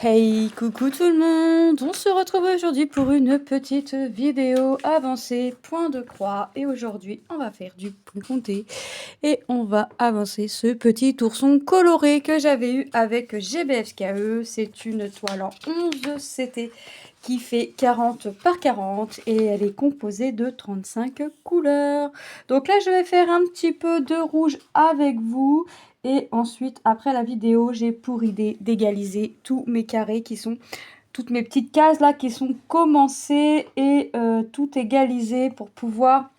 Hey, coucou tout le monde! On se retrouve aujourd'hui pour une petite vidéo avancée, point de croix. Et aujourd'hui, on va faire du point compté et on va avancer ce petit ourson coloré que j'avais eu avec GBFKE. C'est une toile en 11 CT qui fait 40 par 40 et elle est composée de 35 couleurs. Donc là, je vais faire un petit peu de rouge avec vous. Et ensuite, après la vidéo, j'ai pour idée d'égaliser tous mes carrés qui sont, toutes mes petites cases là qui sont commencées et tout égaliser pour pouvoir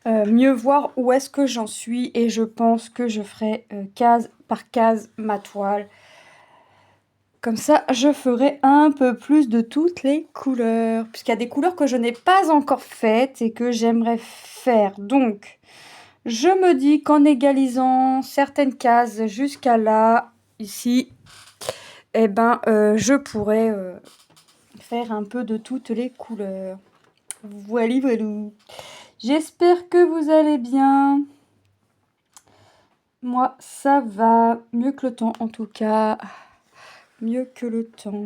mieux voir où est-ce que j'en suis. Et je pense que je ferai case par case ma toile. Comme ça, je ferai un peu plus de toutes les couleurs. Puisqu'il y a des couleurs que je n'ai pas encore faites et que j'aimerais faire. Donc, je me dis qu'en égalisant certaines cases jusqu'à là, ici, eh ben, je pourrais faire un peu de toutes les couleurs. Voilà, voilà. J'espère que vous allez bien. Moi, ça va. Mieux que le temps, en tout cas. Mieux que le temps.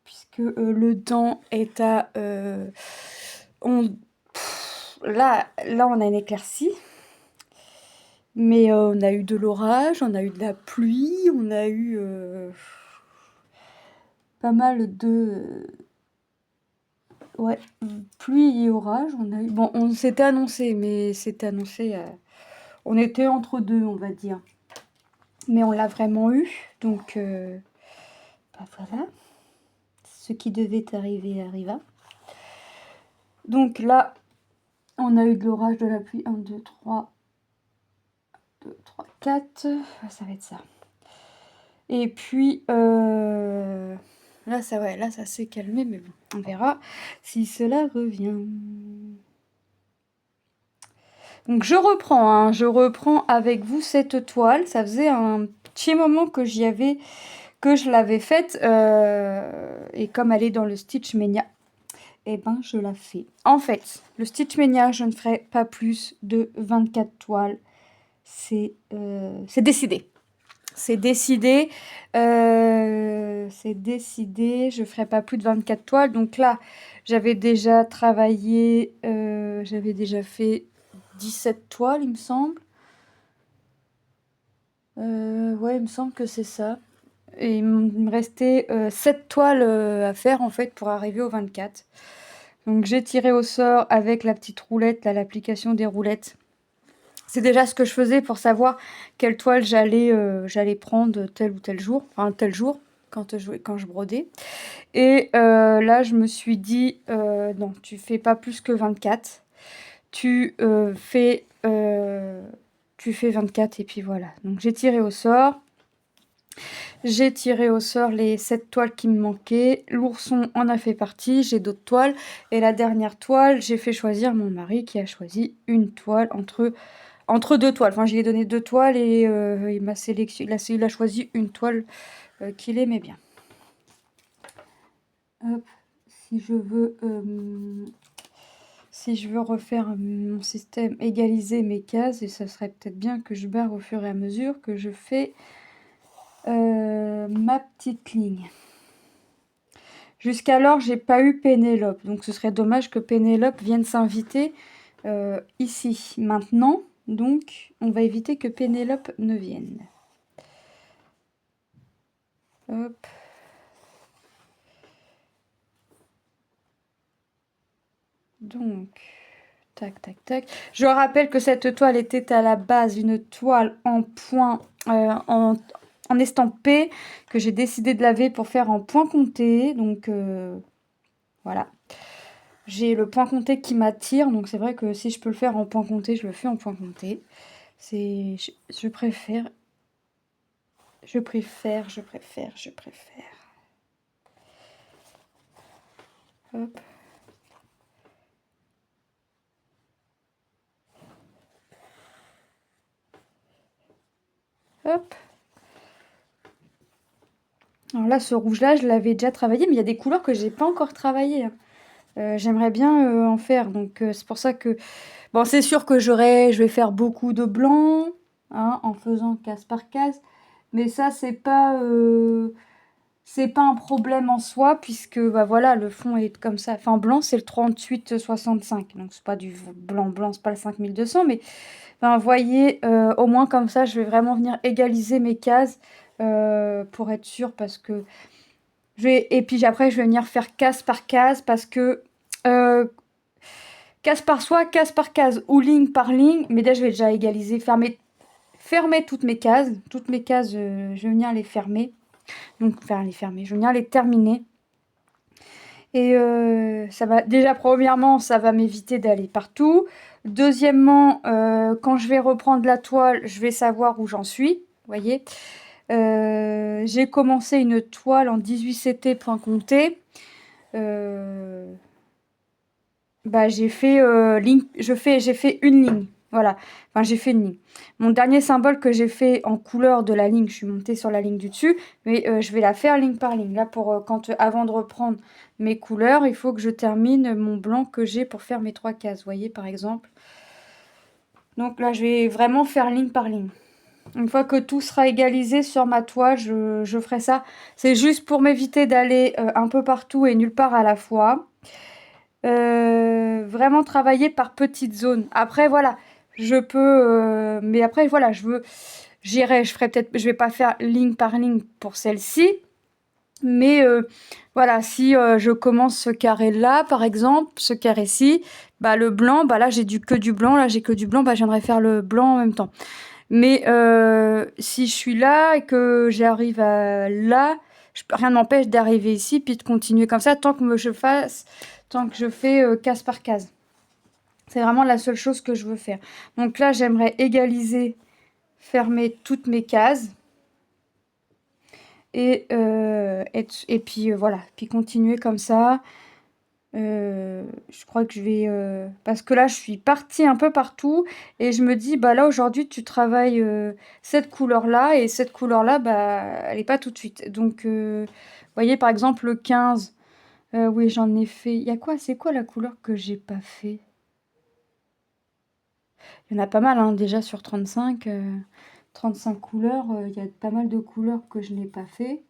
Puisque le temps est à... là, on a une éclaircie. Mais on a eu de l'orage, on a eu de la pluie, on a eu pas mal de... ouais, pluie et orage. On a eu... Bon, on s'était annoncé, mais c'était annoncé... on était entre deux, on va dire. Mais on l'a vraiment eu, donc... bah voilà. Ce qui devait arriver arriva. Donc là, on a eu de l'orage, de la pluie. 1, 2, 3... 2, 3, 4... Ça va être ça. Et puis, là, ça s'est calmé, mais bon, on verra si cela revient. Donc, je reprends avec vous cette toile. Ça faisait un petit moment que je l'avais faite. Et comme elle est dans le Stitch Mania, eh ben, je la fais. En fait, le Stitch Mania, je ne ferai pas plus de 24 toiles. C'est décidé. C'est décidé. Je ferai pas plus de 24 toiles. Donc là, j'avais déjà travaillé, j'avais déjà fait 17 toiles, il me semble. Ouais, il me semble que c'est ça. Et il me restait 7 toiles à faire en fait pour arriver aux 24. Donc j'ai tiré au sort avec la petite roulette, là, l'application des roulettes. C'est déjà ce que je faisais pour savoir quelle toile j'allais prendre tel ou tel jour, enfin tel jour quand je brodais. Et là, je me suis dit, non, tu fais pas plus que 24. Tu fais 24 et puis voilà. Donc j'ai tiré au sort. J'ai tiré au sort les 7 toiles qui me manquaient. L'ourson en a fait partie. J'ai d'autres toiles. Et la dernière toile, j'ai fait choisir mon mari qui a choisi une toile entre deux toiles. Enfin, je lui ai donné 2 toiles et il a choisi une toile qu'il aimait bien. Hop, si je veux refaire mon système, égaliser mes cases, et ça serait peut-être bien que je barre au fur et à mesure que je fais ma petite ligne. Jusqu'alors, j'ai pas eu Pénélope, donc ce serait dommage que Pénélope vienne s'inviter ici, maintenant. Donc, on va éviter que Pénélope ne vienne. Hop. Donc, tac, tac, tac. Je rappelle que cette toile était à la base une toile en point, en estampé, que j'ai décidé de laver pour faire en point compté. Donc, voilà. J'ai le point compté qui m'attire, donc c'est vrai que si je peux le faire en point compté, je le fais en point compté. Je préfère. Hop. Hop. Alors là, ce rouge-là, je l'avais déjà travaillé, mais il y a des couleurs que j'ai pas encore travaillées, hein. J'aimerais bien en faire, donc c'est pour ça que... Bon, c'est sûr que je vais faire beaucoup de blanc, hein, en faisant case par case, Mais ça, c'est pas un problème en soi, puisque bah voilà, le fond est comme ça. Enfin, blanc, c'est le 38,65. Donc, c'est pas du blanc blanc, c'est pas le 5200. Mais enfin, vous voyez, au moins comme ça, je vais vraiment venir égaliser mes cases pour être sûre. Parce que et puis après, je vais venir faire case par case. Parce que euh, case par soi, case par case ou ligne par ligne. Mais là, je vais déjà égaliser, fermer toutes mes cases. Toutes mes cases, je vais venir les fermer. Donc, enfin, les fermer. Je vais venir les terminer. Et ça va, déjà, premièrement, ça va m'éviter d'aller partout. Deuxièmement, quand je vais reprendre la toile, je vais savoir où j'en suis. Vous voyez, j'ai commencé une toile en 18 CT point compté. Bah, j'ai fait j'ai fait une ligne. Voilà. Enfin, j'ai fait une ligne. Mon dernier symbole que j'ai fait en couleur de la ligne, je suis montée sur la ligne du dessus, mais je vais la faire ligne par ligne. Là, pour avant de reprendre mes couleurs, il faut que je termine mon blanc que j'ai pour faire mes 3 cases. Vous voyez, par exemple. Donc là, je vais vraiment faire ligne par ligne. Une fois que tout sera égalisé sur ma toile, je ferai ça. C'est juste pour m'éviter d'aller un peu partout et nulle part à la fois. Vraiment travailler par petites zones. Après, voilà, je peux, mais après, voilà, je ferai peut-être, je vais pas faire ligne par ligne pour celle-ci, mais voilà, si je commence ce carré-là, par exemple, ce carré-ci, bah le blanc, bah là que du blanc, là j'ai que du blanc, bah j'aimerais faire le blanc en même temps. Mais si je suis là et que j'arrive à là, rien ne m'empêche d'arriver ici puis de continuer comme ça tant que je fais case par case. C'est vraiment la seule chose que je veux faire. Donc là, j'aimerais égaliser, fermer toutes mes cases et puis voilà, puis continuer comme ça. Je crois que je vais parce que là je suis partie un peu partout et je me dis bah là aujourd'hui tu travailles cette couleur là et cette couleur là bah elle est pas tout de suite donc vous voyez par exemple le 15 oui j'en ai fait il y a quoi, c'est quoi la couleur que j'ai pas fait? Il y en a pas mal hein, déjà sur 35 couleurs il y a pas mal de couleurs que je n'ai pas fait.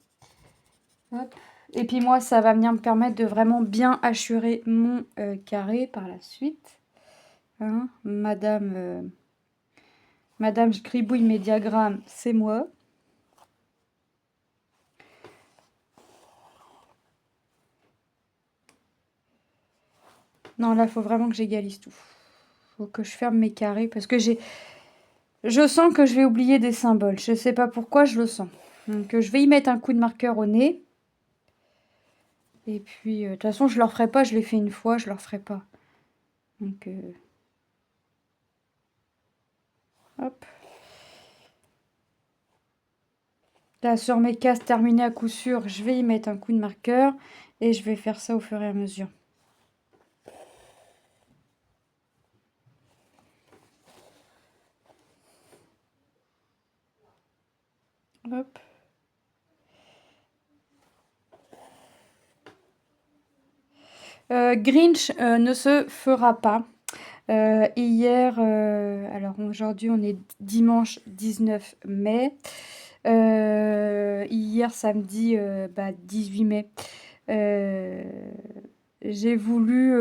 Hop. Et puis moi, ça va venir me permettre de vraiment bien assurer mon carré par la suite. Hein, Madame, je gribouille mes diagrammes, c'est moi. Non, là, il faut vraiment que j'égalise tout. Faut que je ferme mes carrés parce que je sens que je vais oublier des symboles. Je sais pas pourquoi, je le sens. Donc, je vais y mettre un coup de marqueur au nez. Et puis, de toute façon, je leur ferai pas. Je l'ai fait une fois, je leur ferai pas. Donc, hop. Là, sur mes cases terminées à coup sûr, je vais y mettre un coup de marqueur et je vais faire ça au fur et à mesure. Hop. Grinch ne se fera pas. Hier, alors aujourd'hui on est dimanche 19 mai. Hier samedi 18 mai. J'ai voulu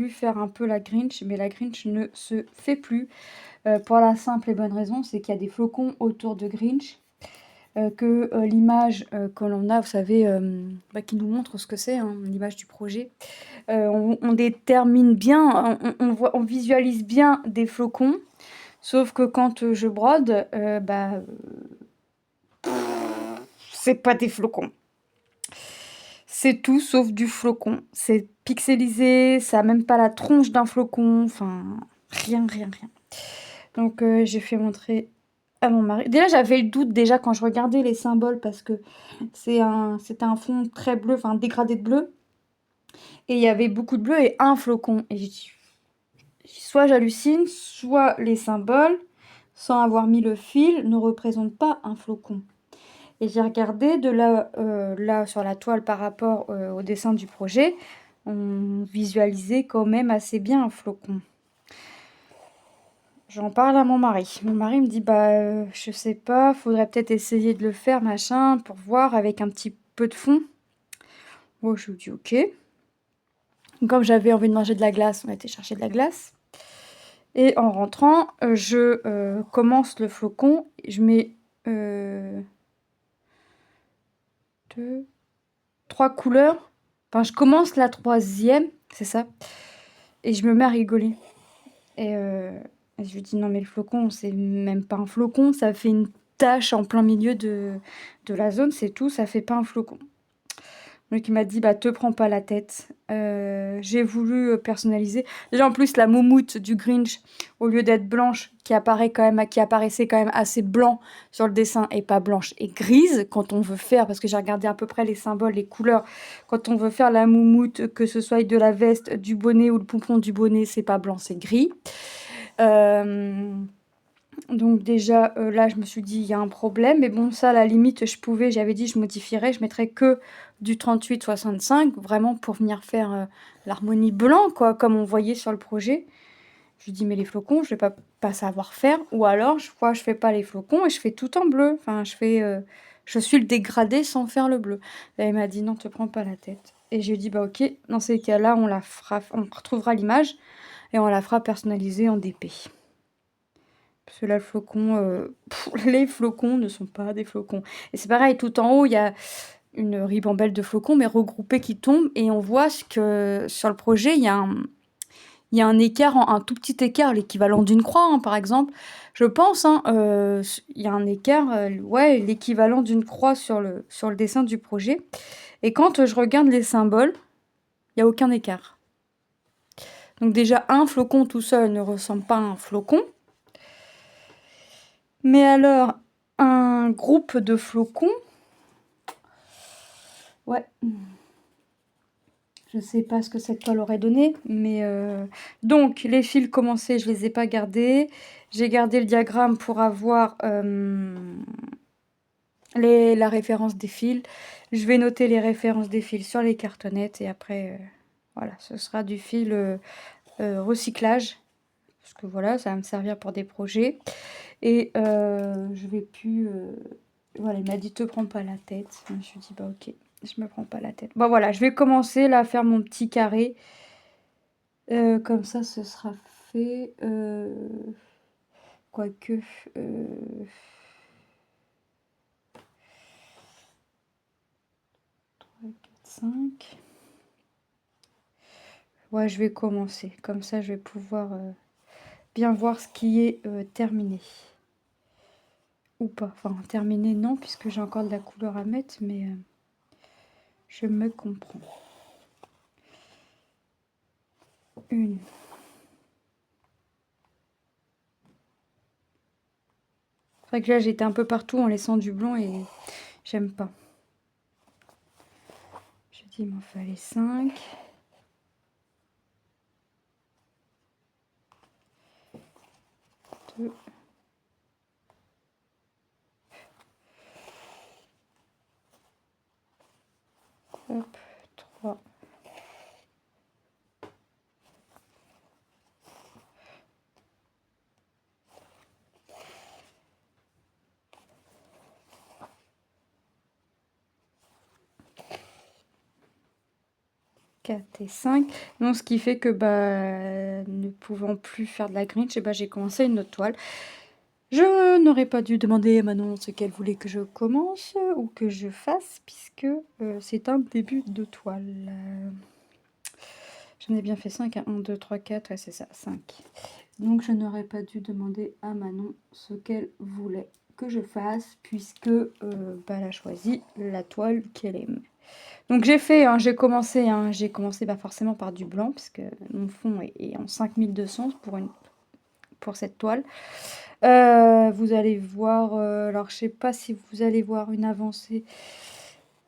faire un peu la Grinch, mais la Grinch ne se fait plus. Pour la simple et bonne raison, c'est qu'il y a des flocons autour de Grinch. Que l'image que l'on a, vous savez, qui nous montre ce que c'est, hein, l'image du projet. On détermine bien, on visualise bien des flocons, sauf que quand je brode, c'est pas des flocons. C'est tout sauf du flocon. C'est pixelisé, ça a même pas la tronche d'un flocon, enfin, rien, rien, rien. Donc j'ai fait montrer à mon mari. Déjà, j'avais le doute déjà quand je regardais les symboles parce que c'était un fond très bleu, enfin dégradé de bleu. Et il y avait beaucoup de bleu et un flocon. Et j'ai dit, soit j'hallucine, soit les symboles, sans avoir mis le fil, ne représentent pas un flocon. Et j'ai regardé de là sur la toile par rapport au dessin du projet, on visualisait quand même assez bien un flocon. j'en parle à mon mari. Mon mari me dit, bah, je sais pas, faudrait peut-être essayer de le faire, machin, pour voir avec un petit peu de fond. Moi, je lui dis OK. Comme j'avais envie de manger de la glace, on a été chercher de la glace. Et en rentrant, je commence le flocon. Je mets 2, 3 couleurs. Enfin, je commence la troisième, c'est ça. Et je me mets à rigoler. Et je lui dis non, mais le flocon, c'est même pas un flocon, ça fait une tache en plein milieu de la zone, c'est tout, ça fait pas un flocon. Donc il m'a dit bah te prends pas la tête. J'ai voulu personnaliser. Déjà en plus la moumoute du Grinch, au lieu d'être blanche, qui apparaissait quand même assez blanc sur le dessin et pas blanche et grise quand on veut faire, parce que j'ai regardé à peu près les symboles, les couleurs, quand on veut faire la moumoute, que ce soit de la veste, du bonnet ou le pompon du bonnet, c'est pas blanc, c'est gris. Donc déjà là je me suis dit il y a un problème, mais bon ça à la limite j'avais dit je modifierais, je mettrais que du 38-65 vraiment pour venir faire l'harmonie blanc quoi, comme on voyait sur le projet. Je lui dis mais les flocons je vais pas savoir faire, ou alors je fais pas les flocons et je fais tout en bleu, enfin je suis le dégradé sans faire le bleu. Et elle m'a dit non te prends pas la tête, et je lui ai dit bah ok, dans ces cas-là on retrouvera l'image et on la fera personnalisée en DP. Parce que là, les flocons ne sont pas des flocons. Et c'est pareil, tout en haut, il y a une ribambelle de flocons, mais regroupés qui tombent. Et on voit que sur le projet, il y a un écart, un tout petit écart, l'équivalent d'une croix, hein, par exemple. Je pense, hein, il y a un écart, ouais, l'équivalent d'une croix sur le dessin du projet. Et quand je regarde les symboles, il n'y a aucun écart. Donc déjà, un flocon tout seul ne ressemble pas à un flocon. Mais alors, un groupe de flocons, ouais, je sais pas ce que cette toile aurait donné, mais donc les fils commencés, je les ai pas gardés. J'ai gardé le diagramme pour avoir la référence des fils. Je vais noter les références des fils sur les cartonnettes et après, voilà, ce sera du fil recyclage. Parce que voilà, ça va me servir pour des projets. Et je vais plus... voilà, il m'a dit te prends pas la tête. Je me suis dit bah ok, je me prends pas la tête. Bon voilà, je vais commencer là à faire mon petit carré. Comme ça, ce sera fait. Quoique... 3, 4, 5. Ouais, je vais commencer. Comme ça, je vais pouvoir bien voir ce qui est terminé. Ou pas. Enfin, terminé, non, puisque j'ai encore de la couleur à mettre, mais je me comprends. Une. C'est vrai que là, j'étais un peu partout en laissant du blanc et j'aime pas. Je dis, il m'en fallait 5. Deux. Hop, 3. 4 et 5. Donc, ce qui fait que, ne pouvant plus faire de la Grinch, j'ai commencé une autre toile. Je n'aurais pas dû demander à Manon ce qu'elle voulait que je commence ou que je fasse, puisque c'est un début de toile. J'en ai bien fait 5, 1, 2, 3, 4, ouais c'est ça, 5. Donc je n'aurais pas dû demander à Manon ce qu'elle voulait que je fasse, puisque elle a choisi la toile qu'elle aime. Donc j'ai commencé forcément par du blanc, puisque mon fond est en 5200 pour cette toile. Vous allez voir, alors je sais pas si vous allez voir une avancée.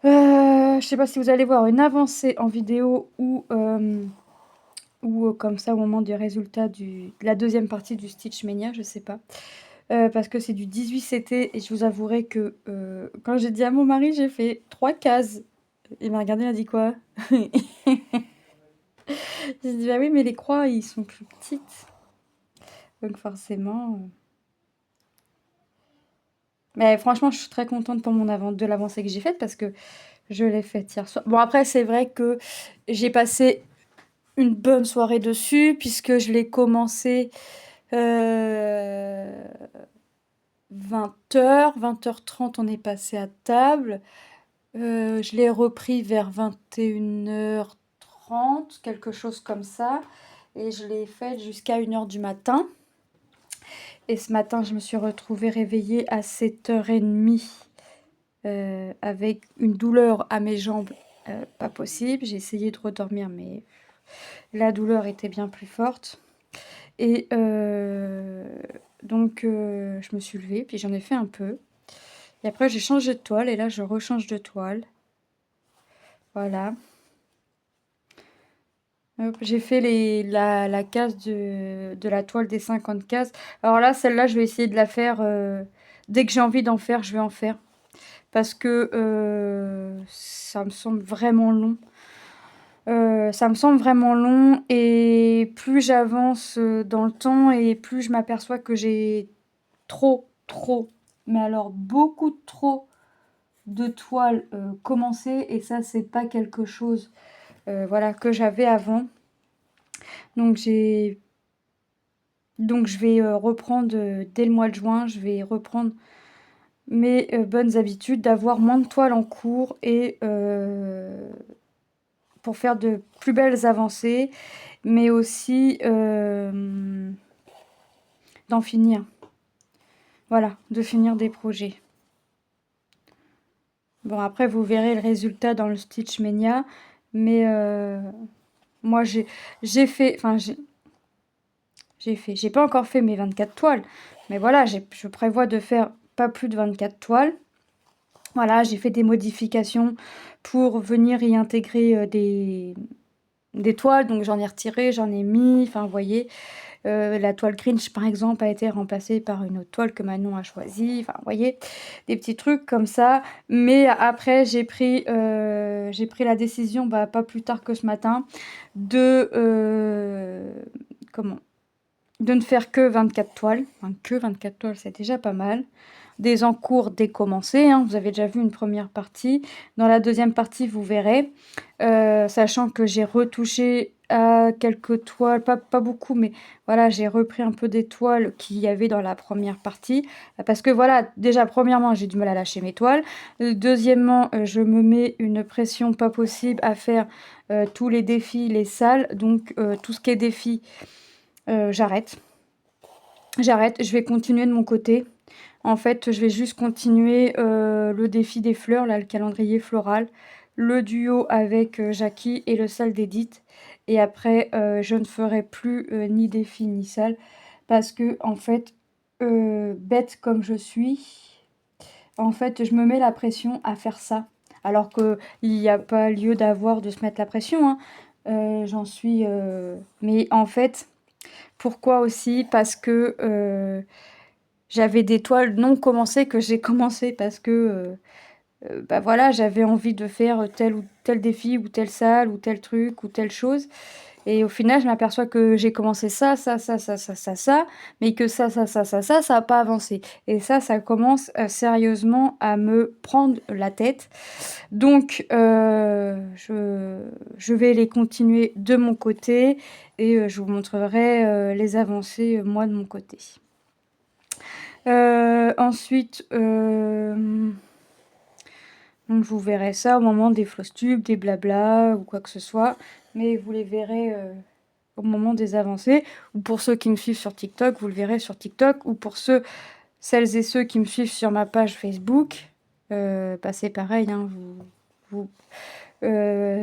Je sais pas si vous allez voir une avancée en vidéo ou comme ça au moment du résultat de la deuxième partie du Stitch Mania, je sais pas. Parce que c'est du 18 CT et je vous avouerai que quand j'ai dit à mon mari, j'ai fait 3 cases. Il m'a regardé, il a dit quoi? J'ai dit bah oui, mais les croix, ils sont plus petites. Donc forcément... Mais franchement, je suis très contente pour de l'avancée que j'ai faite parce que je l'ai faite hier soir. Bon, après, c'est vrai que j'ai passé une bonne soirée dessus puisque je l'ai commencé 20h, 20h30, on est passé à table. Je l'ai repris vers 21h30, quelque chose comme ça. Et je l'ai fait jusqu'à 1h du matin. Et ce matin, je me suis retrouvée réveillée à 7h30 avec une douleur à mes jambes pas possible. J'ai essayé de redormir, mais la douleur était bien plus forte. Et donc, je me suis levée, puis j'en ai fait un peu. Et après, j'ai changé de toile, et là, je rechange de toile. Voilà. Hop, j'ai fait la case de la toile des 50 cases. Alors là, celle-là, je vais essayer de la faire. Dès que j'ai envie d'en faire, je vais en faire. Parce que ça me semble vraiment long. Ça me semble vraiment long et plus j'avance dans le temps et plus je m'aperçois que j'ai trop, mais alors beaucoup trop de toiles commencées et ça c'est pas quelque chose voilà, que j'avais avant. Donc je vais reprendre dès le mois de juin, je vais reprendre mes bonnes habitudes d'avoir moins de toiles en cours et pour faire de plus belles avancées, mais aussi d'en finir. Voilà, de finir des projets. Bon, après, vous verrez le résultat dans le Stitch Mania, mais moi, j'ai fait, enfin, j'ai pas encore fait mes 24 toiles, mais voilà, je prévois de faire pas plus de 24 toiles. Voilà, j'ai fait des modifications pour venir y intégrer des toiles, donc j'en ai retiré, j'en ai mis, enfin, vous voyez. La toile Grinch, par exemple, a été remplacée par une autre toile que Manon a choisie. Enfin, vous voyez, des petits trucs comme ça. Mais après, j'ai pris la décision, bah, pas plus tard que ce matin, de... comment de ne faire que 24 toiles. Enfin, que 24 toiles, c'est déjà pas mal. Des encours décommencés, hein. Vous avez déjà vu une première partie. Dans la deuxième partie, vous verrez. Sachant que j'ai retouché à quelques toiles, pas beaucoup, mais voilà, j'ai repris un peu des toiles qu'il y avait dans la première partie. Parce que voilà, déjà, premièrement, j'ai du mal à lâcher mes toiles. Deuxièmement, je me mets une pression pas possible à faire tous les défis, les salles. Donc, tout ce qui est défi, j'arrête. J'arrête, je vais continuer de mon côté. En fait, je vais juste continuer le défi des fleurs, là, le calendrier floral, le duo avec Jackie et le salle d'Edith. Et après, je ne ferai plus ni défi ni salle parce que, en fait, bête comme je suis, en fait, je me mets la pression à faire ça. Alors qu'il n'y a pas lieu d'avoir de se mettre la pression, hein. J'en suis... Mais en fait, pourquoi aussi? Parce que j'avais des toiles non commencées que j'ai commencées parce que, bah voilà, j'avais envie de faire tel ou tel défi ou telle salle ou tel truc ou telle chose. Et au final, je m'aperçois que j'ai commencé ça, mais que ça a pas avancé. Et ça commence sérieusement à me prendre la tête. Donc, je vais les continuer de mon côté et je vous montrerai les avancées, moi, de mon côté. Ensuite, donc vous verrez ça au moment des floss tubes, des blabla ou quoi que ce soit. Mais vous les verrez au moment des avancées. Ou pour ceux qui me suivent sur TikTok, vous le verrez sur TikTok. Ou pour celles et ceux qui me suivent sur ma page Facebook, bah c'est pareil, hein,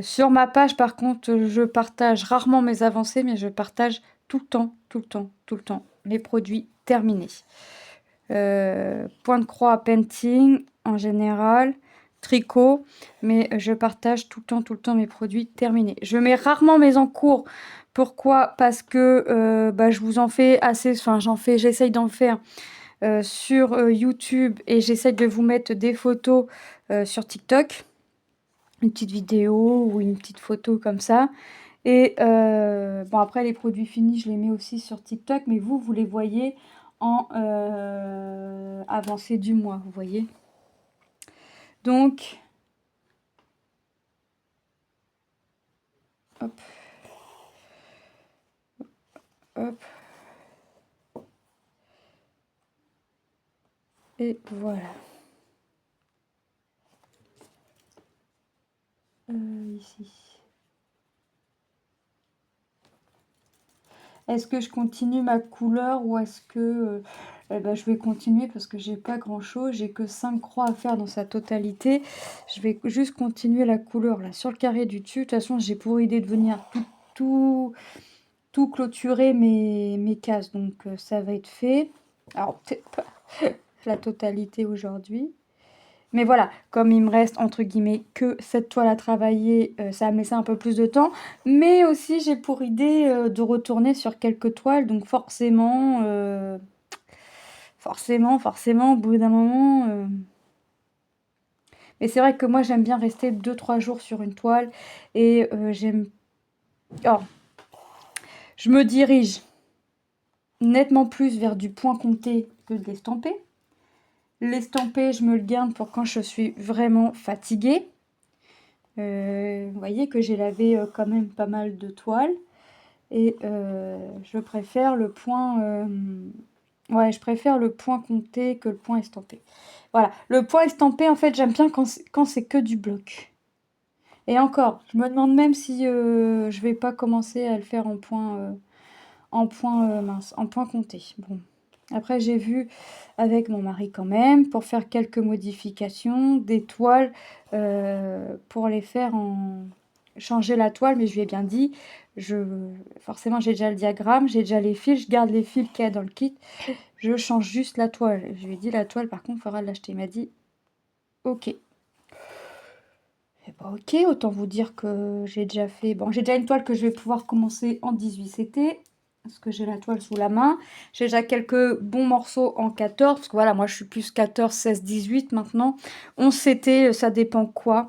sur ma page, par contre, je partage rarement mes avancées, mais je partage tout le temps les produits terminés. Point de croix painting en général, tricot, mais je partage tout le temps mes produits terminés. Je mets rarement mes encours. Pourquoi? Parce que bah, je vous en fais assez, enfin j'essaye d'en faire sur YouTube et j'essaye de vous mettre des photos sur TikTok, une petite vidéo ou une petite photo comme ça. Et bon, après, les produits finis, je les mets aussi sur TikTok, mais vous les voyez en avancée du mois, vous voyez. Donc, hop, hop, et voilà. Ici. Est-ce que je continue ma couleur ou est-ce que eh ben, je vais continuer parce que j'ai pas grand chose, j'ai que 5 croix à faire dans sa totalité. Je vais juste continuer la couleur là sur le carré du dessus. De toute façon, j'ai pour idée de venir tout clôturer mes cases, donc ça va être fait. Alors peut-être pas la totalité aujourd'hui. Mais voilà, comme il me reste entre guillemets que cette toile à travailler, ça va me laisser un peu plus de temps. Mais aussi j'ai pour idée de retourner sur quelques toiles. Donc forcément, au bout d'un moment... Mais c'est vrai que moi j'aime bien rester 2-3 jours sur une toile. Et j'aime... Oh, je me dirige nettement plus vers du point compté que de l'estamper. L'estamper, je me le garde pour quand je suis vraiment fatiguée. Vous voyez que j'ai lavé quand même pas mal de toiles. Et je préfère le point... ouais, je préfère le point compté que le point estampé. Voilà, le point estampé, en fait, j'aime bien quand c'est que du bloc. Et encore, je me demande même si je vais pas commencer à le faire en point mince, en point compté. Bon. Après, j'ai vu avec mon mari quand même, pour faire quelques modifications, des toiles pour les faire en... changer la toile, mais je lui ai bien dit, forcément j'ai déjà le diagramme, j'ai déjà les fils, je garde les fils qu'il y a dans le kit, je change juste la toile. Je lui ai dit, la toile par contre, il faudra l'acheter. Il m'a dit, ok. Et bah ok, autant vous dire que j'ai déjà fait... Bon, j'ai déjà une toile que je vais pouvoir commencer en 18 CT, parce que j'ai la toile sous la main. J'ai déjà quelques bons morceaux en 14, parce que voilà, moi je suis plus 14, 16, 18 maintenant. 11 CT, ça dépend quoi.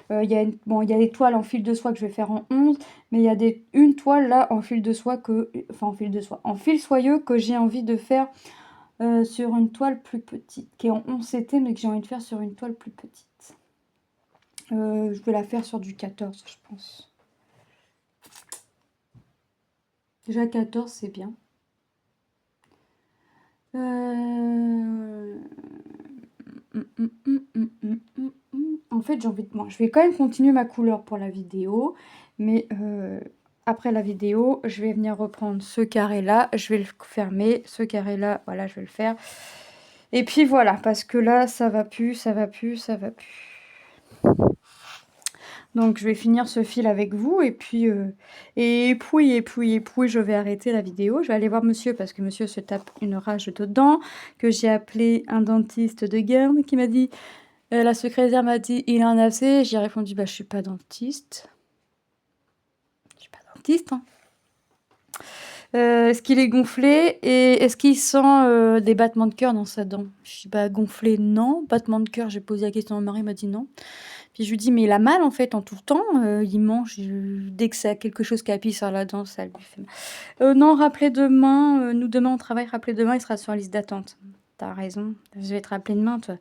Il y a des toiles en fil de soie que je vais faire en 11, mais il y a une toile là en fil de soie en fil soyeux que j'ai envie de faire sur une toile plus petite, qui est en 11 CT, mais que j'ai envie de faire sur une toile plus petite. Je vais la faire sur du 14, je pense. Déjà 14, c'est bien. En fait, j'ai envie de... Bon, je vais quand même continuer ma couleur pour la vidéo, mais après la vidéo, je vais venir reprendre ce carré-là, je vais le fermer, ce carré-là, voilà, je vais le faire. Et puis voilà, parce que là, ça va plus, ça va plus, ça va plus. Donc je vais finir ce fil avec vous et puis je vais arrêter la vidéo. Je vais aller voir monsieur parce que monsieur se tape une rage dedans, que j'ai appelé un dentiste de garde qui m'a dit, la secrétaire m'a dit il en a assez. J'ai répondu bah je suis pas dentiste. Je suis pas dentiste, hein. Est-ce qu'il est gonflé et est-ce qu'il sent des battements de cœur dans sa dent? Je dis bah gonflé non, battement de cœur, j'ai posé la question à mon mari, il m'a dit non. Puis je lui dis mais il a mal en fait en tout le temps, il mange, dès que c'est quelque chose qui appuie sur la dent, ça lui fait mal. Non, rappelez demain, nous demain on travaille, rappelez demain, il sera sur la liste d'attente. T'as raison, je vais te rappeler demain toi.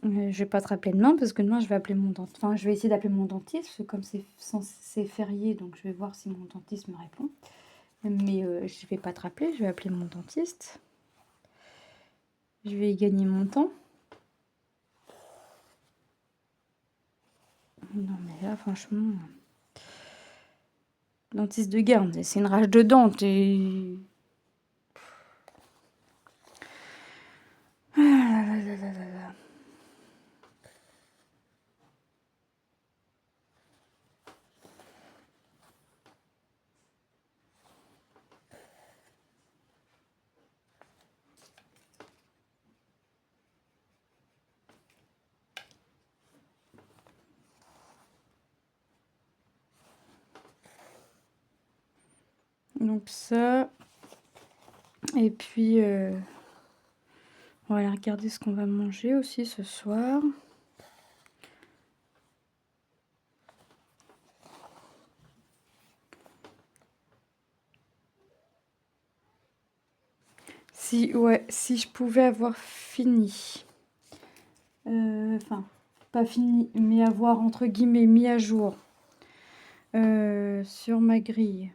Je vais pas te rappeler demain parce que demain je vais appeler mon dentiste. Enfin, je vais essayer d'appeler mon dentiste parce que comme c'est férié, donc je vais voir si mon dentiste me répond. Mais je vais pas te rappeler, je vais appeler mon dentiste. Je vais y gagner mon temps. Non mais là franchement... Dentiste de garde, c'est une rage de dents. Ah là là là là là. Donc ça. Et puis, on va aller regarder ce qu'on va manger aussi ce soir. si je pouvais avoir fini. Enfin, pas fini, mais avoir entre guillemets mis à jour sur ma grille.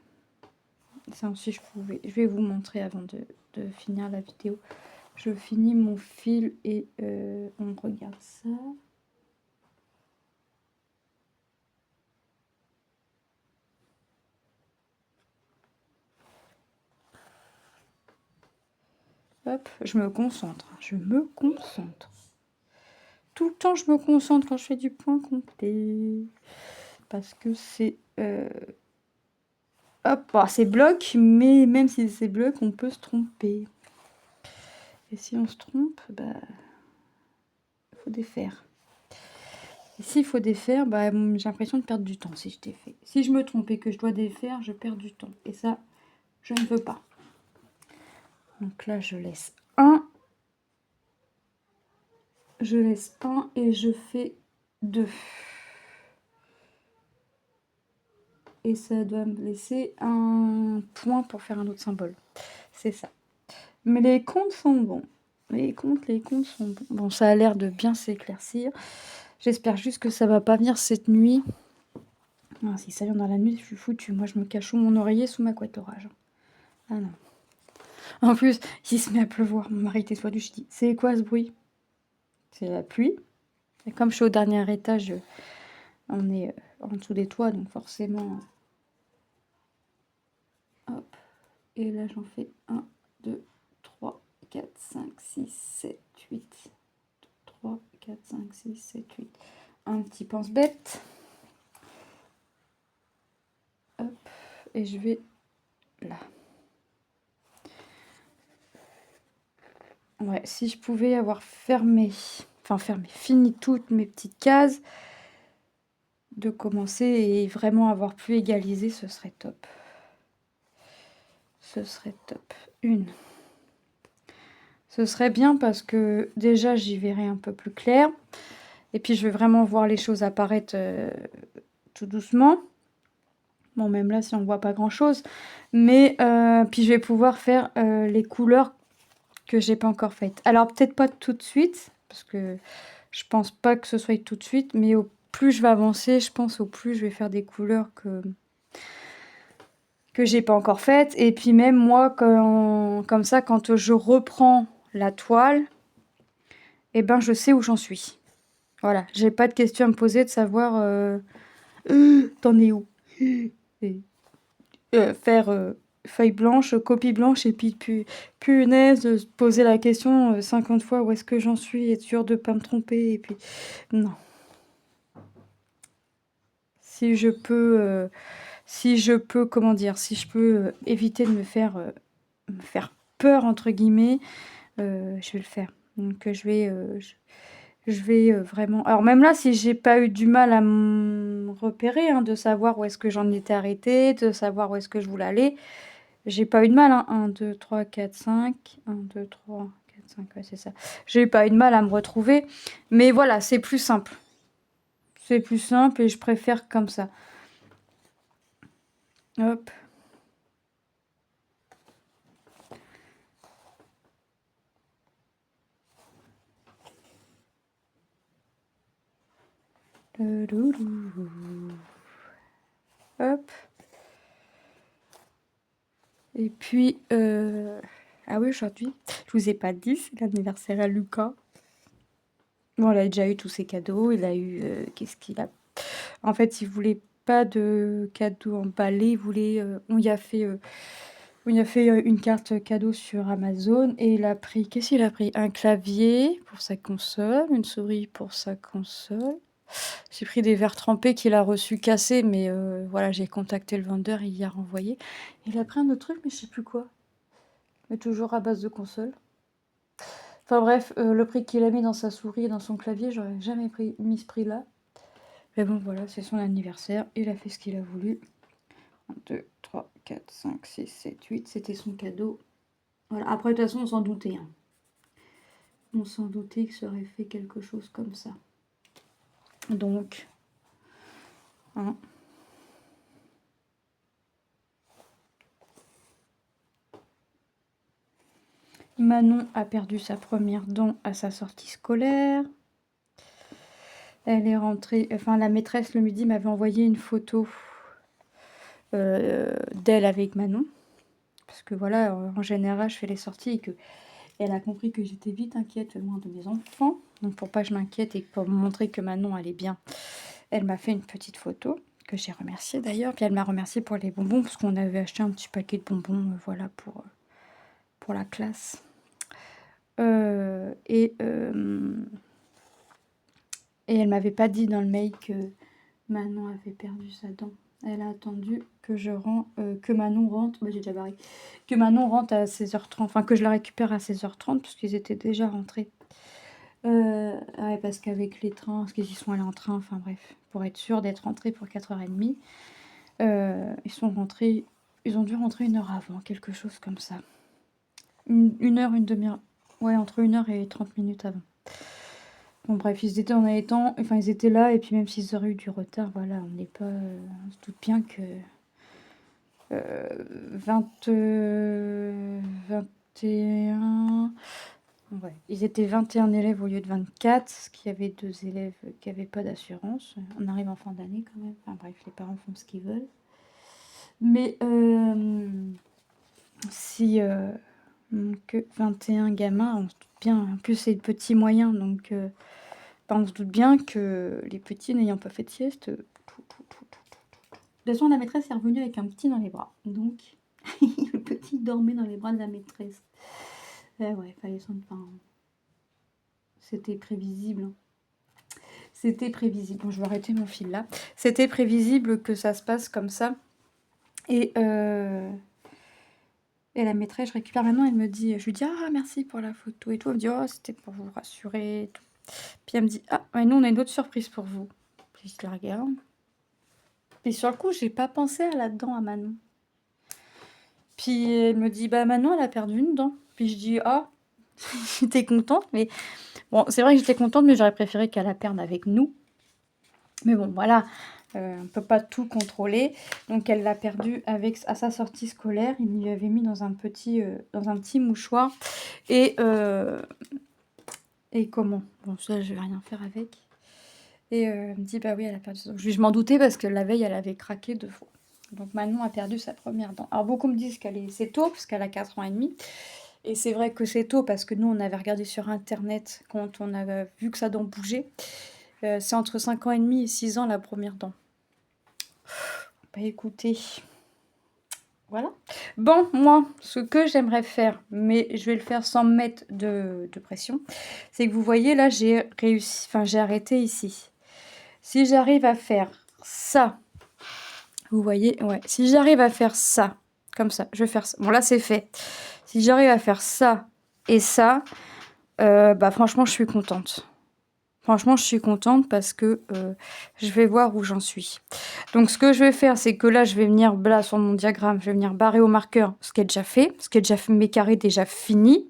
Ça, si je pouvais. Je vais vous montrer avant de finir la vidéo. Je finis mon fil et on regarde ça. Hop, je me concentre. Je me concentre. Tout le temps, je me concentre quand je fais du point compté. Parce que c'est... Hop, bah, c'est bloc, mais même si c'est bloc, on peut se tromper. Et si on se trompe, bah... il faut défaire. Et s'il faut défaire, bah, j'ai l'impression de perdre du temps si je défais. Si je me trompe et que je dois défaire, je perds du temps. Et ça, je ne veux pas. Donc là, je laisse un. Je laisse un et je fais 2. Et ça doit me laisser un point pour faire un autre symbole. C'est ça. Mais les comptes sont bons. Les comptes sont bons. Bon, ça a l'air de bien s'éclaircir. J'espère juste que ça va pas venir cette nuit. Ah, si ça vient dans la nuit, je suis foutue. Moi, je me cache sous mon oreiller, sous ma couette orage. Ah non. En plus, il se met à pleuvoir. Mon mari était du dis, c'est quoi ce bruit? C'est la pluie. Et comme je suis au dernier étage, on est en dessous des toits, donc forcément... Hop. Et là, j'en fais 1, 2, 3, 4, 5, 6, 7, 8. 3, 4, 5, 6, 7, 8. Un petit pense-bête. Hop. Et je vais là. Ouais, si je pouvais avoir fini toutes mes petites cases, de commencer et vraiment avoir pu égaliser, ce serait top. Ce serait top. Une. Ce serait bien parce que déjà, j'y verrai un peu plus clair. Et puis, je vais vraiment voir les choses apparaître tout doucement. Bon, même là, si on ne voit pas grand-chose. Mais puis, je vais pouvoir faire les couleurs que j'ai pas encore faites. Alors, peut-être pas tout de suite, parce que je pense pas que ce soit tout de suite. Mais au plus je vais avancer, je pense au plus je vais faire des couleurs que j'ai pas encore faites. Et puis même moi, comme ça, quand je reprends la toile, eh ben, je sais où j'en suis. Voilà, j'ai pas de question à me poser de savoir t'en es où. Et, faire feuille blanche, copie blanche, et puis punaise, se poser la question 50 fois où est-ce que j'en suis, être sûr de pas me tromper, et puis non. Si je peux, comment dire, si je peux éviter de me faire peur, entre guillemets, je vais le faire. Donc je vais vraiment... Alors même là, si j'ai pas eu du mal à me repérer, hein, de savoir où est-ce que j'en étais arrêtée, de savoir où est-ce que je voulais aller, j'ai pas eu de mal. Hein. 1, 2, 3, 4, 5. 1, 2, 3, 4, 5, ouais, c'est ça. J'ai eu pas eu de mal à me retrouver. Mais voilà, c'est plus simple. C'est plus simple et je préfère comme ça. Hop. Hop. Et puis, ah oui, aujourd'hui, je vous ai pas dit, c'est l'anniversaire à Lucas. Bon, il a déjà eu tous ses cadeaux. Il a eu, qu'est-ce qu'il a? En fait, il voulait pas de cadeaux emballés. Il voulait, on y a fait une carte cadeau sur Amazon et il a pris, qu'est-ce qu'il a pris? Un clavier pour sa console, une souris pour sa console. J'ai pris des verres trempés qu'il a reçus cassés, mais voilà, j'ai contacté le vendeur, il y a renvoyé. Il a pris un autre truc, mais je sais plus quoi. Mais toujours à base de console. Enfin bref, le prix qu'il a mis dans sa souris et dans son clavier, j'aurais jamais mis ce prix-là. Mais bon, voilà, c'est son anniversaire. Il a fait ce qu'il a voulu. 1, 2, 3, 4, 5, 6, 7, 8. C'était son cadeau. Voilà. Après, de toute façon, on s'en doutait. Hein. On s'en doutait que ça aurait fait quelque chose comme ça. Donc, hein. Manon a perdu sa première dent à sa sortie scolaire. Elle est rentrée, enfin la maîtresse le midi m'avait envoyé une photo d'elle avec Manon. Parce que voilà, en général, je fais les sorties et elle a compris que j'étais vite inquiète loin de mes enfants. Donc pour pas que je m'inquiète et pour me montrer que Manon allait bien, elle m'a fait une petite photo que j'ai remerciée d'ailleurs. Puis elle m'a remercié pour les bonbons parce qu'on avait acheté un petit paquet de bonbons, voilà, pour la classe. Et elle m'avait pas dit dans le mail que Manon avait perdu sa dent. Elle a attendu que que Manon rentre. Bah, j'ai déjà barré. Que Manon rentre à 16h30. Enfin, que je la récupère à 16h30 parce qu'ils étaient déjà rentrés. Ouais, parce qu'avec les trains, parce qu'ils y sont allés en train, enfin bref, pour être sûr d'être rentrés pour 4h30. Ils sont rentrés, ils ont dû rentrer 1 heure avant, quelque chose comme ça. Une heure, une demi-heure. Ouais, entre 1 heure et 30 minutes avant. Bon bref, ils étaient en allaitant, enfin ils étaient là, et puis même s'ils auraient eu du retard, voilà, on n'est pas... on se doute bien que 21... Ouais, ils étaient 21 élèves au lieu de 24, parce qu'il y avait 2 élèves qui n'avaient pas d'assurance. On arrive en fin d'année quand même, enfin bref, les parents font ce qu'ils veulent. Mais si que 21 gamins, on se doute bien, en plus c'est petit moyen, donc... on se doute bien que les petits n'ayant pas fait de sieste, de toute façon, la maîtresse est revenue avec un petit dans les bras. Donc, le petit dormait dans les bras de la maîtresse. Ouais, fallait s'en... Enfin, c'était prévisible. Hein. C'était prévisible. Bon, je vais arrêter mon fil là. C'était prévisible que ça se passe comme ça. Et la maîtresse, je récupère maintenant, elle me dit, je lui dis, ah, merci pour la photo et tout. Elle me dit, oh, c'était pour vous rassurer et tout. Puis elle me dit, ah, mais nous, on a une autre surprise pour vous. Puis je la regarde. Et sur le coup, j'ai pas pensé à la dent à Manon. Puis elle me dit, bah Manon, elle a perdu une dent. Puis je dis, ah, j'étais contente, mais bon, c'est vrai que j'étais contente, mais j'aurais préféré qu'elle la perde avec nous. Mais bon, voilà, on peut pas tout contrôler. Donc elle l'a perdue à sa sortie scolaire. Il lui avait mis dans un petit mouchoir. Et comment? Bon, ça, je vais rien faire avec. Et elle me dit, bah oui, elle a perdu sa dent. Je m'en doutais parce que la veille, elle avait craqué 2 fois. Donc Manon a perdu sa première dent. Alors beaucoup me disent c'est tôt, parce qu'elle a 4 ans et demi. Et c'est vrai que c'est tôt, parce que nous, on avait regardé sur Internet quand on avait vu que sa dent bougeait. C'est entre 5 ans et demi et 6 ans la première dent. Bah écoutez, voilà. Bon, moi, ce que j'aimerais faire, mais je vais le faire sans me mettre de pression, c'est que vous voyez, là, j'ai réussi, enfin j'ai arrêté ici. Si j'arrive à faire ça, vous voyez, ouais, si j'arrive à faire ça, comme ça, je vais faire ça. Bon, là, c'est fait. Si j'arrive à faire ça et ça, bah franchement, je suis contente. Franchement, je suis contente parce que je vais voir où j'en suis. Donc, ce que je vais faire, c'est que là, je vais venir, là, sur mon diagramme, je vais venir barrer au marqueur ce qui est déjà fait, mes carrés déjà finis. De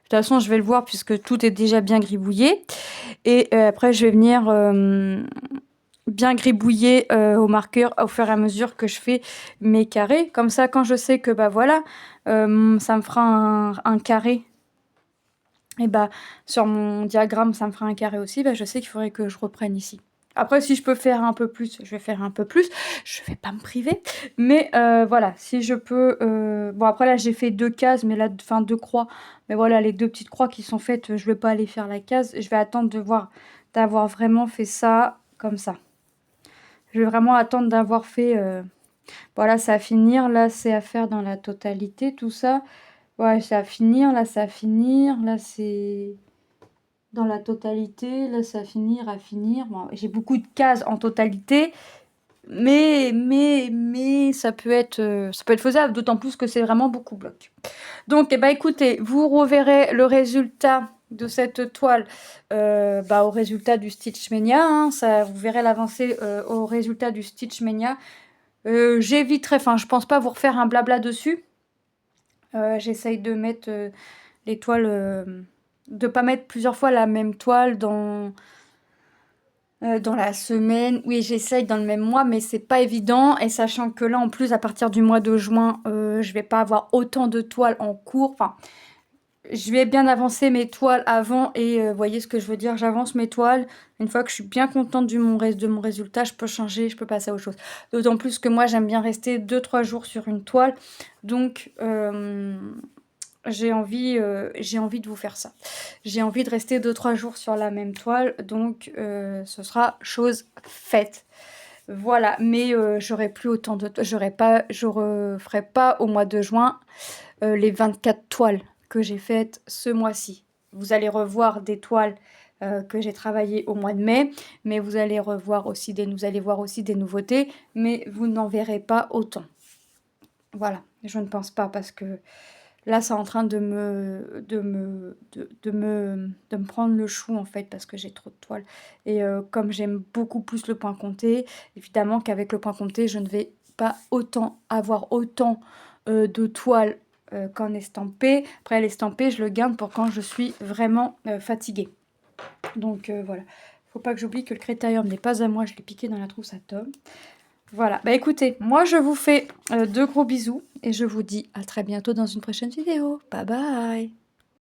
toute façon, je vais le voir puisque tout est déjà bien gribouillé. Et après, je vais venir bien gribouiller au marqueur au fur et à mesure que je fais mes carrés. Comme ça, quand je sais que, bah voilà, ça me fera un carré. Et bah, sur mon diagramme, ça me fera un carré aussi. Bah, je sais qu'il faudrait que je reprenne ici. Après, si je peux faire un peu plus, je vais faire un peu plus. Je vais pas me priver. Mais voilà, si je peux... Bon, après, là, j'ai fait 2 cases, mais là, enfin, 2 croix. Mais voilà, les 2 petites croix qui sont faites, je vais pas aller faire la case. Je vais attendre d'avoir vraiment fait ça comme ça. Je vais vraiment attendre d'avoir fait... Voilà, c'est à finir. Là, c'est à faire dans la totalité, tout ça. Ouais, c'est à finir. Là, c'est à finir. Là, c'est dans la totalité. Là, c'est à finir, à finir. Bon, j'ai beaucoup de cases en totalité. Mais ça peut être faisable. D'autant plus que c'est vraiment beaucoup bloc. Donc, eh ben, écoutez, vous reverrez le résultat de cette toile au résultat du Stitchmania. Hein, ça, vous verrez l'avancée au résultat du Stitchmania. J'éviterai, enfin, je pense pas vous refaire un blabla dessus. J'essaye de mettre les toiles, de pas mettre plusieurs fois la même toile dans la semaine. Oui, j'essaye dans le même mois, mais c'est pas évident. Et sachant que là, en plus, à partir du mois de juin, je vais pas avoir autant de toiles en cours. Enfin, je vais bien avancer mes toiles avant et vous voyez ce que je veux dire, j'avance mes toiles. Une fois que je suis bien contente de mon résultat, je peux changer, je peux passer à autre chose. D'autant plus que moi, j'aime bien rester 2-3 jours sur une toile. Donc, j'ai envie de vous faire ça. J'ai envie de rester 2-3 jours sur la même toile. Donc, ce sera chose faite. Voilà, mais j'aurai plus autant de... Je referai pas au mois de juin les 24 toiles que j'ai faites ce mois-ci. Vous allez revoir des toiles que j'ai travaillées au mois de mai, mais vous allez voir aussi des nouveautés, mais vous n'en verrez pas autant. Voilà, je ne pense pas parce que là, c'est en train de me prendre le chou en fait parce que j'ai trop de toiles. Et comme j'aime beaucoup plus le point compté, évidemment qu'avec le point compté, je ne vais pas avoir autant de toiles qu'en estampé. Après, l'estampé, je le garde pour quand je suis vraiment fatiguée. Donc voilà. Faut pas que j'oublie que le critérium n'est pas à moi, je l'ai piqué dans la trousse à Tom. Voilà, bah écoutez, moi je vous fais de gros bisous et je vous dis à très bientôt dans une prochaine vidéo. Bye bye!